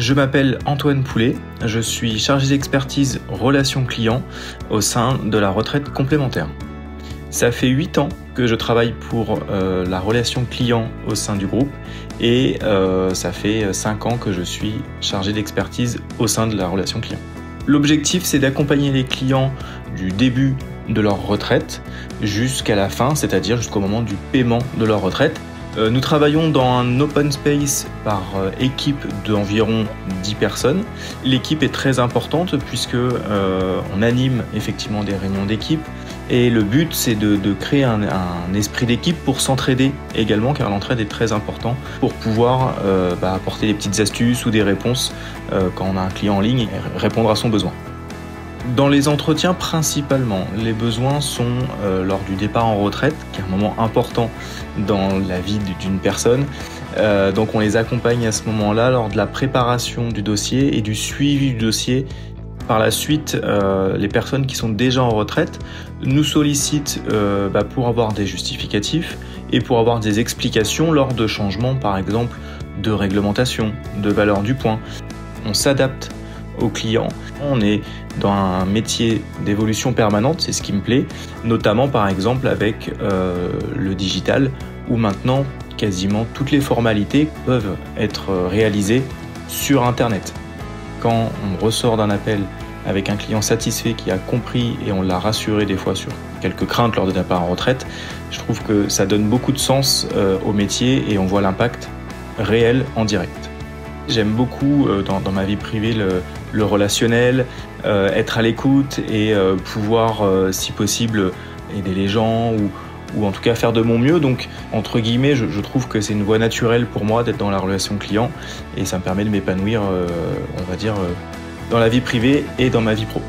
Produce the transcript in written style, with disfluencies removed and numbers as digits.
Je m'appelle Antoine Poulet, je suis chargé d'expertise relations clients au sein de la retraite complémentaire. Ça fait 8 ans que je travaille pour la relation client au sein du groupe et ça fait 5 ans que je suis chargé d'expertise au sein de la relation client. L'objectif, c'est d'accompagner les clients du début de leur retraite jusqu'à la fin, c'est-à-dire jusqu'au moment du paiement de leur retraite. Nous travaillons dans un open space par équipe d'environ 10 personnes. L'équipe est très importante puisque on anime effectivement des réunions d'équipe et le but c'est de créer un esprit d'équipe pour s'entraider également, car l'entraide est très importante pour pouvoir apporter des petites astuces ou des réponses quand on a un client en ligne et répondre à son besoin. Dans les entretiens, principalement, les besoins sont lors du départ en retraite, qui est un moment important dans la vie d'une personne. Donc on les accompagne à ce moment-là lors de la préparation du dossier et du suivi du dossier. Par la suite, les personnes qui sont déjà en retraite nous sollicitent pour avoir des justificatifs et pour avoir des explications lors de changements, par exemple, de réglementation, de valeur du point. On s'adapte aux clients. On est dans un métier d'évolution permanente, c'est ce qui me plaît, notamment par exemple avec le digital, où maintenant quasiment toutes les formalités peuvent être réalisées sur Internet. Quand on ressort d'un appel avec un client satisfait qui a compris et on l'a rassuré des fois sur quelques craintes lors de départ en retraite, je trouve que ça donne beaucoup de sens au métier et on voit l'impact réel en direct. J'aime beaucoup dans ma vie privée le relationnel, être à l'écoute et pouvoir, si possible, aider les gens ou en tout cas faire de mon mieux. Donc, entre guillemets, je trouve que c'est une voie naturelle pour moi d'être dans la relation client et ça me permet de m'épanouir, on va dire, dans la vie privée et dans ma vie pro.